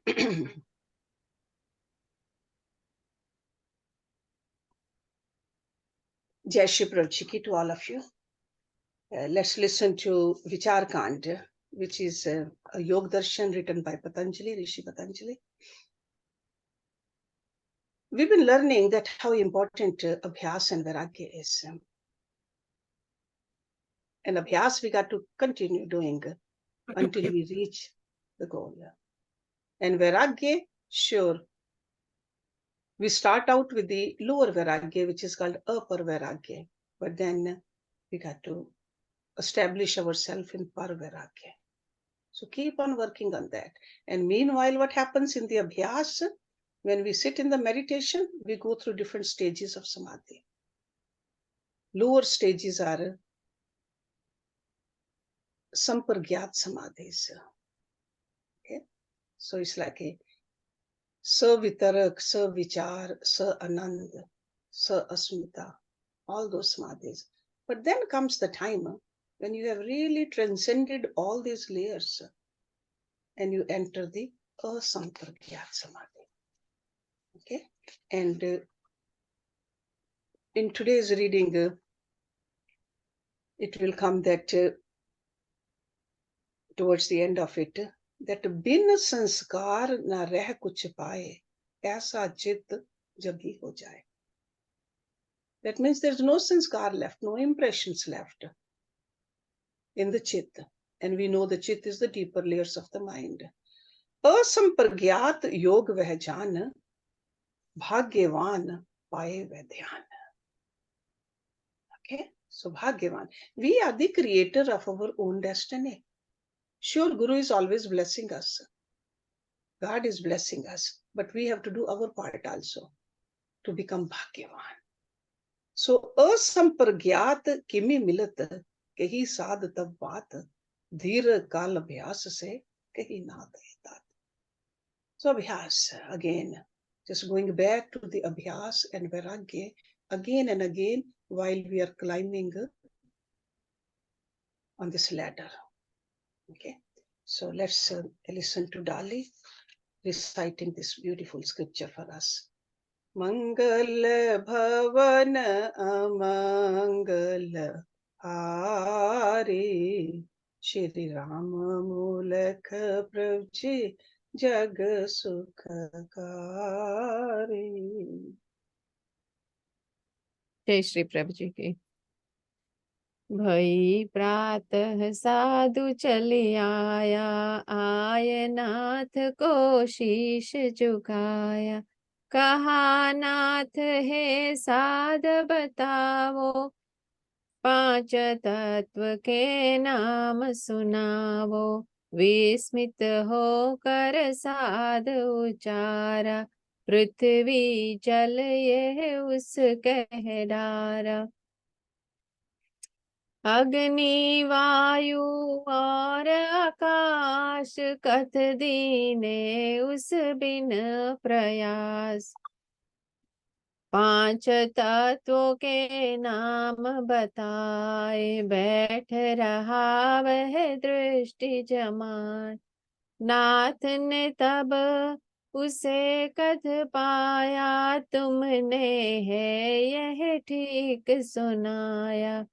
Jai Shri Prabhuji to all of you. Let's listen to Vichar Kand, which is a Yog Darshan written by Patanjali, Rishi Patanjali. We've been learning that how important Abhyas and Vairagya is. And Abhyas we got to continue doing until we reach the goal. And Vairagya, sure, we start out with the lower Vairagya, which is called Apar Vairagya. But then we got to establish ourselves in Par Vairagya. So keep on working on that. And meanwhile, what happens in the Abhyas, when we sit in the meditation, we go through different stages of Samadhi. Lower stages are Sampargyat Samadhis. Okay? So it's like a Savitarak, Savichar, Sa Anand, Sa Asmita, all those Samadhis. But then comes the time when you have really transcended all these layers and you enter the Asampargyat Samadhi. Okay? And in today's reading, it will come that towards the end of it, that bin sanskar na reh kuch paaye, aisa chit jab hi ho jaye. That means there's no sanskar left, no impressions left in the chit. And we know the chit is the deeper layers of the mind. Asampargyat yog veh jaan, bhagyavan paaye veh dhyan. Okay, so bhagyavan. We are the creator of our own destiny. Sure, Guru is always blessing us. God is blessing us, but we have to do our part also to become Bhagyavan. So, asampargyat kimi milat, kahi sad tab baat, dhir kal abhyas se kahi na detat. So, abhyas, again, just going back to the abhyas and vairagya, again and again, while we are climbing on this ladder. Okay, so let's listen to Dali reciting this beautiful scripture for us. Mangal bhavan amangal hari, Shri Ram mulak pravji jag sukhakari. जय श्री प्रभु जी की। भई प्रातः साधु चली आया, आय नाथ को शीश झुकाया। कहा नाथ है साध बतावो, पांच तत्व के नाम सुनावो। विस्मित होकर साध उचारा, पृथ्वी जल यह उस कह डारा। अग्नि वायु और आकाश, कथ दीने उस बिन प्रयास। पांच तत्वों के नाम बताए, बैठ रहा वह दृष्टि जमाए। नाथ ने तब उसे कथ पाया, तुमने है यह ठीक सुनाया।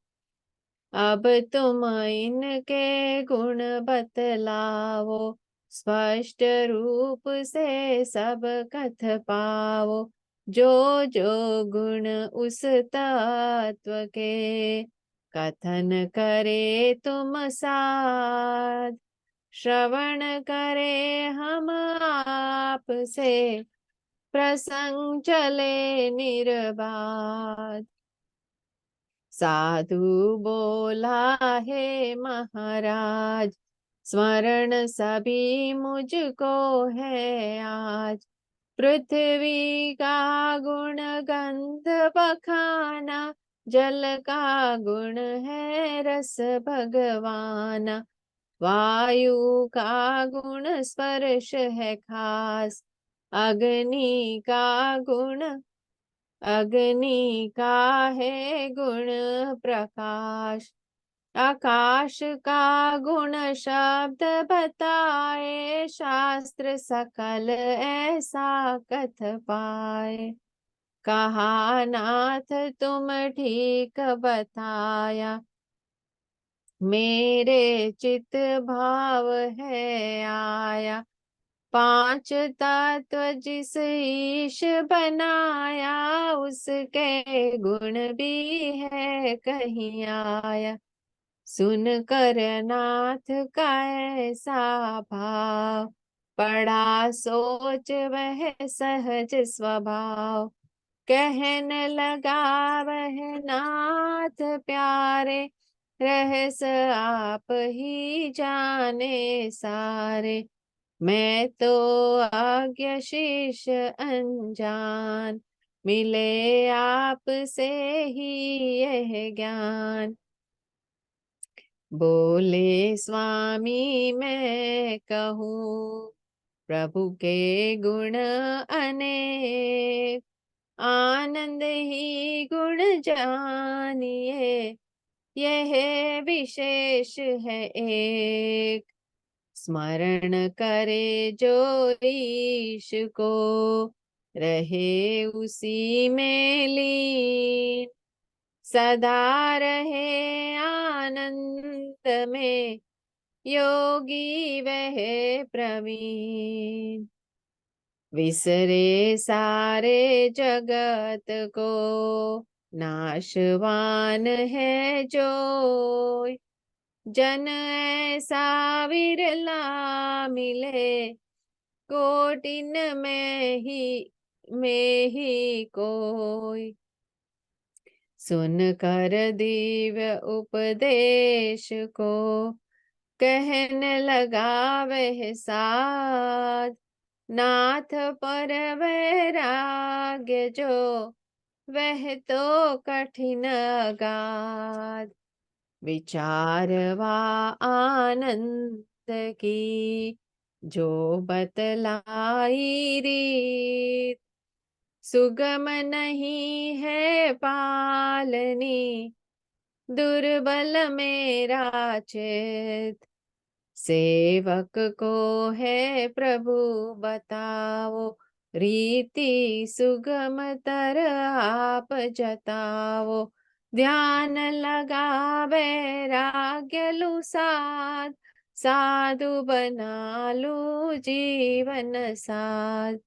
अब तुम इनके गुण बतलावो, स्पष्ट रूप से सब कथ पावो। जो जो गुण उस तत्व के, कथन करे तुम साध। श्रवण करे हम आप से, प्रसंग चले निर्बाध। साधु बोला है महाराज, स्मरण सभी मुझको है आज। पृथ्वी का गुण गंध बखाना, जल का गुण है रस भगवाना। वायु का गुण स्पर्श है खास, अग्नि का है गुण प्रकाश। आकाश का गुण शब्द बताए, शास्त्र सकल ऐसा कथ पाए। कहा नाथ तुम ठीक बताया, मेरे चित भाव है आया। पांच तत्व जिस ईश बनाया, उसके गुण भी है कहीं आया। सुन कर नाथ का ऐसा भाव, पड़ा सोच वह सहज स्वभाव। कहन लगा वह नाथ प्यारे, रहस आप ही जाने सारे। मैं तो आज्ञा शीश अनजान, मिले आप से ही यह ज्ञान। बोले स्वामी मैं कहूँ, प्रभु के गुण अनेक। आनंद ही गुण जानिए, यह विशेष है एक। स्मरण करे जो ईश को, रहे उसी में लीन। सदा रहे आनंद में, योगी वह प्रवीण। विसरे सारे जगत को, नाशवान है जो। जन ऐसा विरला मिले, कोटिन में ही कोई। सुन कर दिव्य उपदेश को, कहन लगा वह साध। नाथ पर वैराग्य जो, वह तो कठिन अगाध। विचार वा आनंद की, जो बतलाई रीत। सुगम नहीं है पालनी, दुर्बल मेरा चित। सेवक को है प्रभु बताओ, रीति सुगम तर आप जताओ। ध्यान लगा वैराग्य लू साध, साधु बना लू जीवन साध।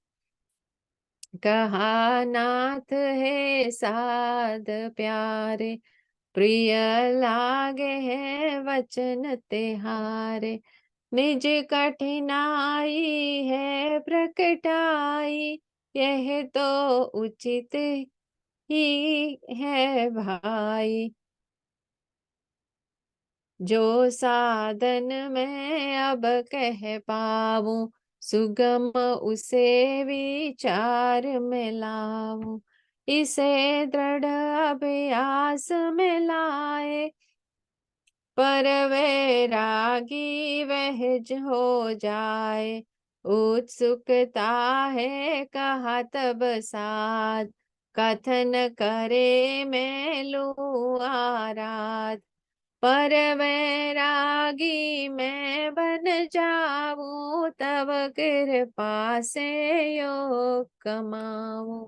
कहा नाथ है साध प्यारे, प्रिय लागे है वचन तिहारे। निज कठिनाई है प्रकटाई, यह तो उचित ही है भाई। जो साधन मैं अब कह पाऊं, सुगम उसे विचार में लाऊं। इसे दृढ़ अभ्यास में लाए, पर वैरागी वह हो जाए। उत्सुकता है कहा तब साध, कथन करे मैं लूं आराध। पर वैरागी मैं बन जाऊं, तब कृपा से योग कमाऊं।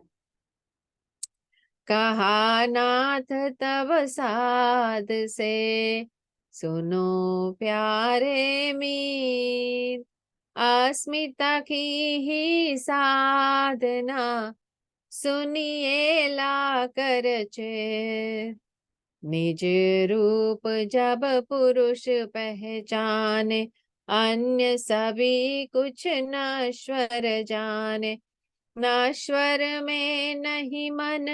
कहा नाथ तब साध से, सुनो प्यारे मीत। अस्मिता की ही साधना, सुनिए ला कर चेत। निज रूप जब पुरुष पहचाने, अन्य सभी कुछ नश्वर जाने। नश्वर में नहीं मन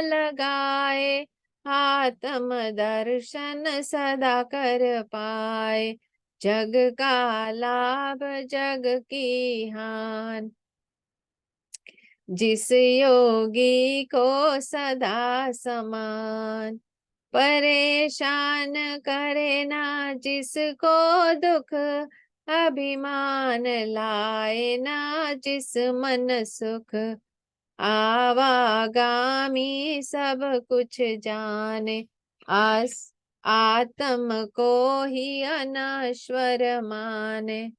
लगाए, आत्म दर्शन सदा कर पाए। जग का लाभ जग की हान, जिस योगी को सदा समान। परेशान करे ना जिसको दुख, अभिमान लाए ना जिस मन सुख। आवागामी सब कुछ जाने, आत्म को ही अनश्वर माने।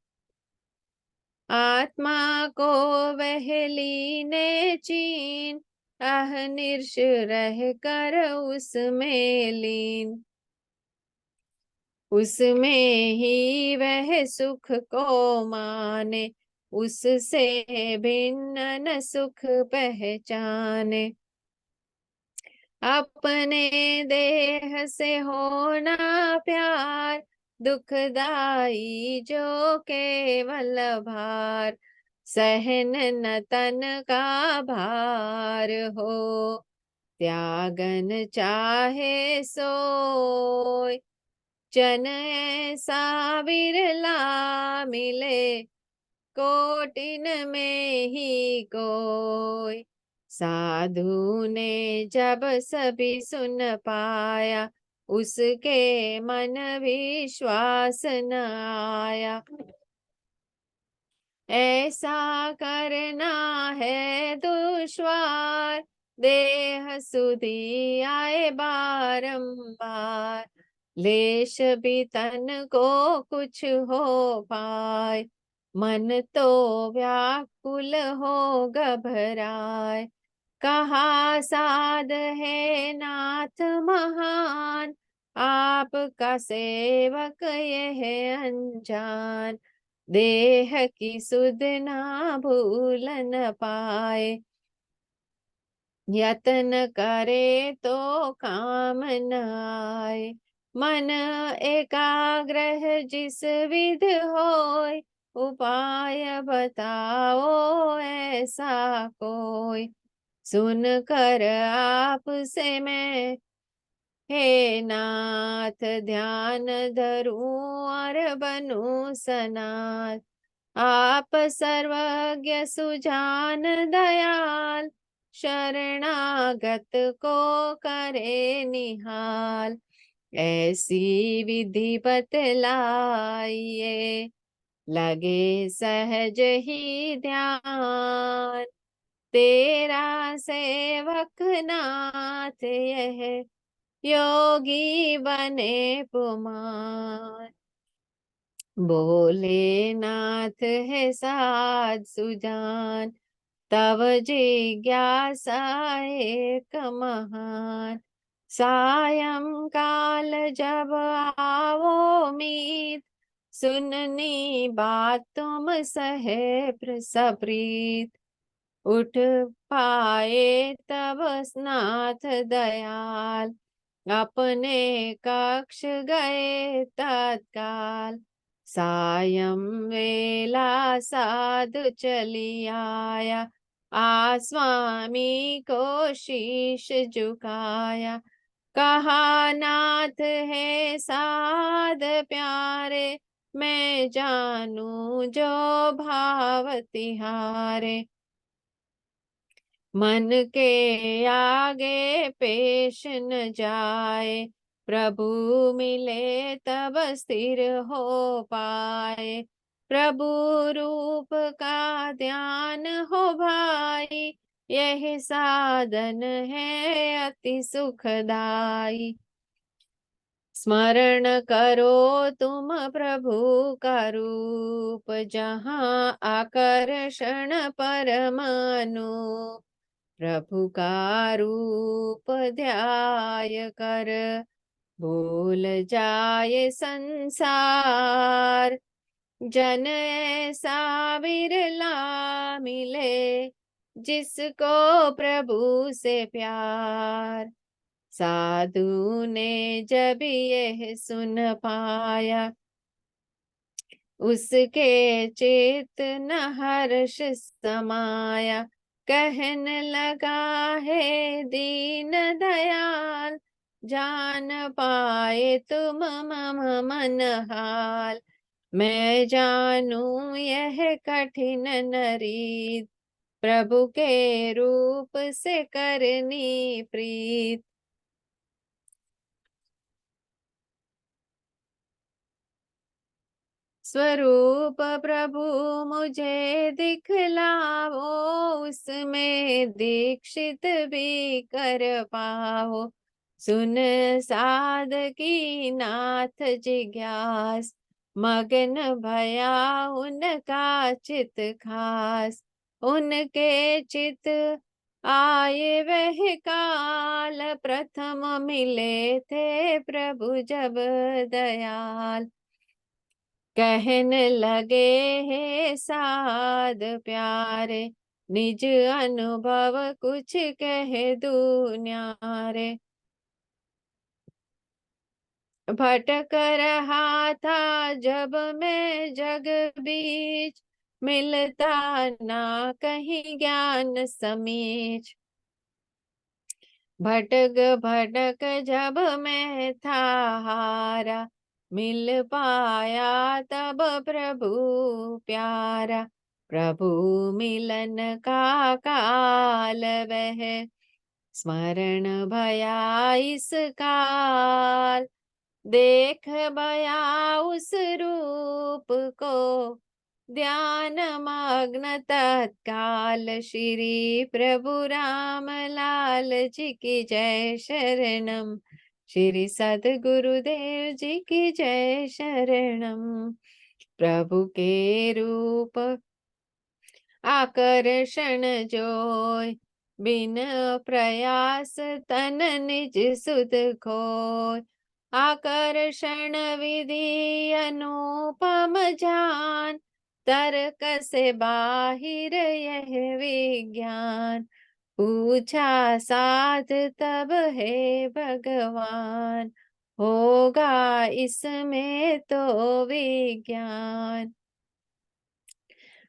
आत्मा को वह लीने चीन, अहनिर्ष रह कर उसमें लीन। उसमें ही वह सुख को माने, उससे भिन्न न सुख पहचाने। अपने देह से होना प्यार, दुखदाई जो केवल भार। सहन न तन का भार हो, त्यागन चाहे सोय। जन ऐसा विरला मिले, कोटिन में ही कोय। साधु ने जब सभी सुन पाया, उसके मन विश्वास न आया। ऐसा करना है दुश्वार, देह सुधी आए बारंबार। लेश भी तन को कुछ हो पाए, मन तो व्याकुल हो घबराए। कहा साध है नाथ महान, आपका सेवक यह अनजान। देह की सुध ना भूल न पाए, यत्न करे तो काम न आए। मन एकाग्र जिस विध होय, उपाय बताओ ऐसा कोई। सुन कर आप से मैं हे नाथ ध्यान धरूं और बनूं सनाथ। आप सर्वज्ञ सुजान दयाल, शरणागत को करे निहाल। ऐसी विधि बतलाइए, लगे सहज ही ध्यान। तेरा सेवक नाथ यह, योगी बने पुमान। बोले नाथ है साध सुजान, तव जिज्ञासा एक महान। सायं काल जब आवो मीत, सुननी बात तुम सहे सप्रीत। उठ पाए तब नाथ दयाल, अपने कक्ष गए तत्काल। सायं वेला साधु चली आया, स्वामी को शीश झुकाया। कहा नाथ है साध प्यारे, मैं जानू जो भाव तिहारे। मन के आगे पेश न जाए, प्रभु मिले तब स्थिर हो पाए। प्रभु रूप का ध्यान हो भाई, यही साधन है अति सुखदाई। स्मरण करो तुम प्रभु का रूप, जहाँ आकर्षण परमानु। प्रभु का रूप ध्याय कर, भूल जाए संसार। जन ऐसा विरला मिले, जिसको प्रभु से प्यार। साधु ने जब यह सुन पाया, उसके चित न हर्ष समाया। कहन लगा है दीन दयाल, जान पाए तुम मम मन हाल। मैं जानू यह कठिन नरीत, प्रभु के रूप से करनी प्रीत। स्वरूप प्रभु मुझे दिखलाओ, उसमें दीक्षित भी कर पाओ। सुन साध की नाथ जिज्ञास, मगन भया उनका चित खास। उनके चित आए वह काल, प्रथम मिले थे प्रभु जब दयाल। कहन लगे हे साध प्यारे, निज अनुभव कुछ कह दूं न्यारे। भटक रहा था जब मैं जग बीच, मिलता ना कहीं ज्ञान समीच। भटक भटक जब मैं था हारा, मिल पाया तब प्रभु प्यारा। प्रभु मिलन का काल वह, स्मरण भया इस काल। देख भया उस रूप को, ध्यान मग्न तत्काल। श्री प्रभु राम लाल जी की जय शरणम। श्री सद्गुरुदेव जी की जय शरणम। प्रभु के रूप आकर्षण जोय, बिन प्रयास तन निज सुध खोय। आकर्षण विधि अनुपम जान, तर्क से बाहिर यह विज्ञान। पूछा साध तब हे भगवान, होगा इसमें तो विज्ञान।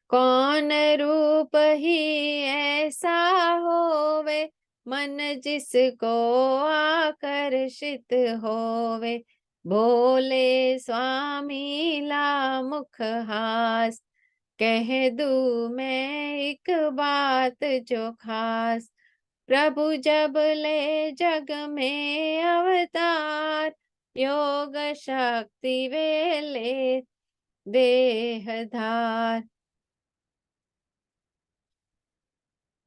कौन रूप ही ऐसा होवे, मन जिसको आकर्षित होवे। भोले स्वामी ला मुख हास, कह दूं मैं एक बात जो खास। प्रभु जब ले जग में अवतार, योग शक्ति वे ले देह धार।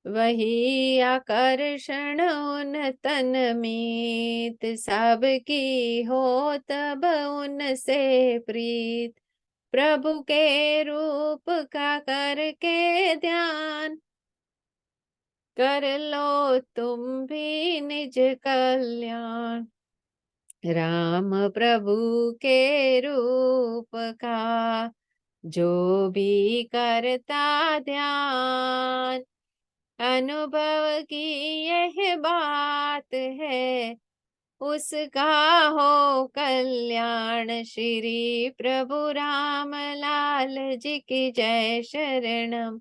वही आकर्षण उन तन मीत, सबकी हो तब उनसे प्रीत। प्रभु के रूप का करके ध्यान, कर लो तुम भी निज कल्याण। राम प्रभु के रूप का जो भी करता ध्यान, अनुभव की यह बात है, उसका हो कल्याण। श्री प्रभु राम लाल जी की जय शरणम।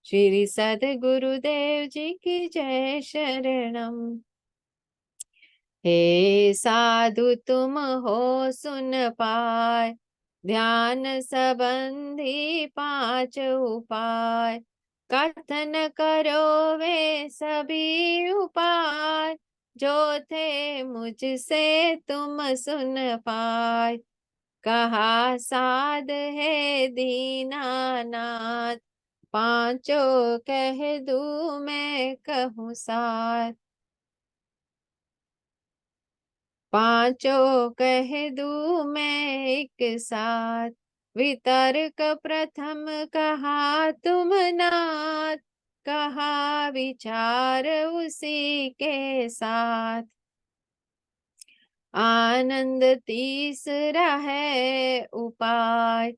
श्री सद्गुरुदेव जी की जय शरणम। हे साधु तुम हो सुन पाए, ध्यान संबंधी 5 उपाय। कथन करो वे सभी उपाय, जो थे मुझसे तुम सुन पाए। कहा साध है दीनानाथ, पांचों कह दूं मैं कहूँ साथ। पांचों कह दूं मैं एक साथ। वितर्क प्रथम कहा तुम नाथ, कहा विचार उसी के साथ। आनंद तीसरा है उपाय,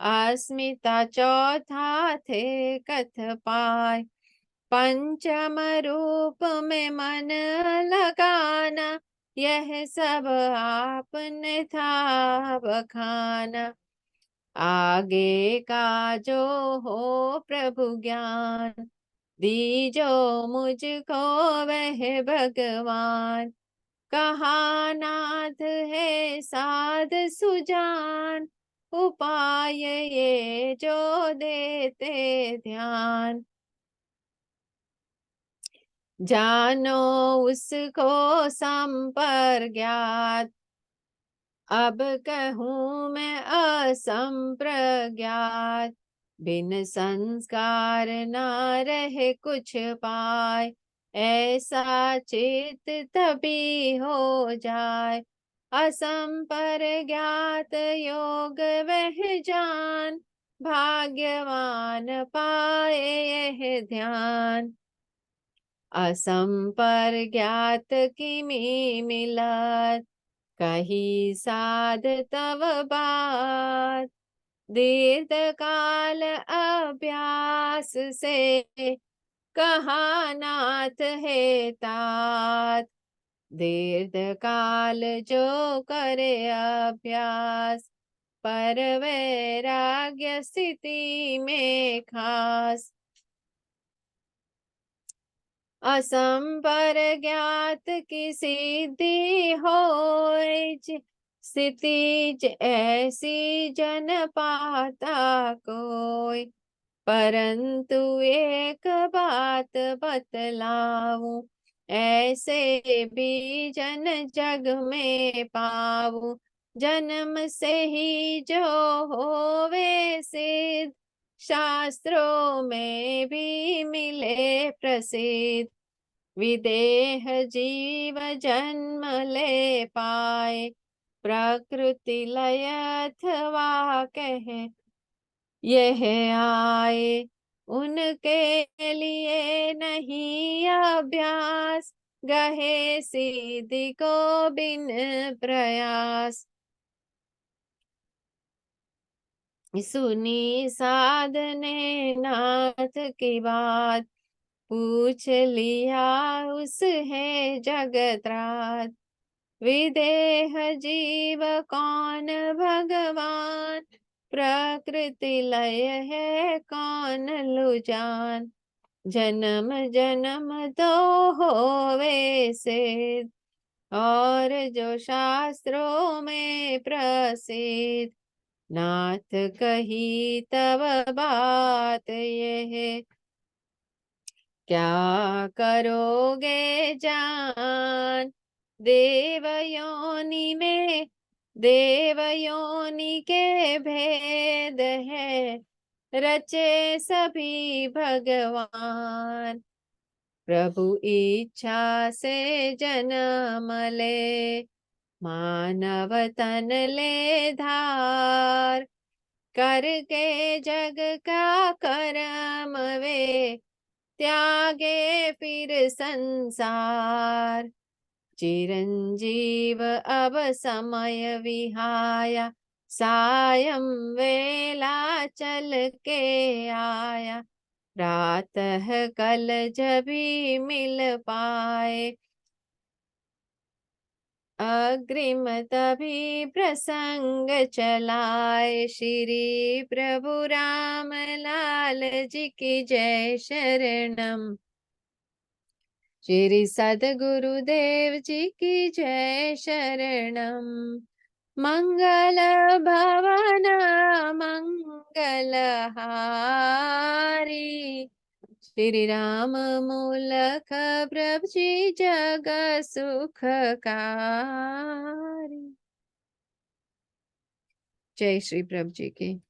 अस्मिता चौथा थे कथ पाय। पंचम रूप में मन लगाना, यह सब आपने था बखाना। आगे का जो हो प्रभु ज्ञान, दीजो मुझको वह भगवान। कहा नाथ है साध सुजान, उपाय ये जो देते ध्यान। जानो उसको संप्रज्ञात, अब कहूँ मैं असंप्रज्ञात। बिन संस्कार ना रहे कुछ पाय, ऐसा चित तभी हो जाए, असंपर ज्ञात योग वह जान, भाग्यवान पाए यह ध्यान। असंपर ज्ञात किमी मिलत, कही साध तव बात। दीर्घ काल अभ्यास से, कहा नाथ है तात। दीर्घ काल जो करे अभ्यास, पर वैराग्य स्थिति में खास। असंपर ज्ञात की सिद्धि होय, स्थिति ऐसी जन पाता कोय। परंतु एक बात बतलाऊं, ऐसे भी जन जग में पाऊं। जन्म से ही जो होवे सिद्ध, शास्त्रों में भी मिले प्रसिद्ध। विदेह जीव जन्म ले पाए, प्रकृति लय अथवा कहे यह आए। उनके लिए नहीं अभ्यास, गहे सिद्धि को बिन प्रयास। सुनी साध ने नाथ की बात, पूछ लिया उस है जगतरात। विदेह जीव कौन भगवान, प्रकृति लय है कौन लुजान। जन्म जन्म तो होवे सिद्ध, और जो शास्त्रों में प्रसिद्ध। नाथ कही तब बात यह, क्या करोगे जान। देव योनि में देव योनि के भेद है, रचे सभी भगवान। प्रभु इच्छा से जन्म ले, मानव तन ले धार। करके जग का कर्म वे, त्यागे फिर संसार। चिरंजीव अब समय विहाया, सायं वेला चल के आया। प्रातः कल जभी मिल पाए, अग्रिम तभी प्रसंग चलाए। श्री प्रभु राम लाल जी की जय शरणम। श्री सद्गुरुदेव जी की जय शरणम। मंगल भवन मंगल हारी, श्री राम मूलक प्रभु जी जग सुखकारी। जय श्री प्रभु जी की।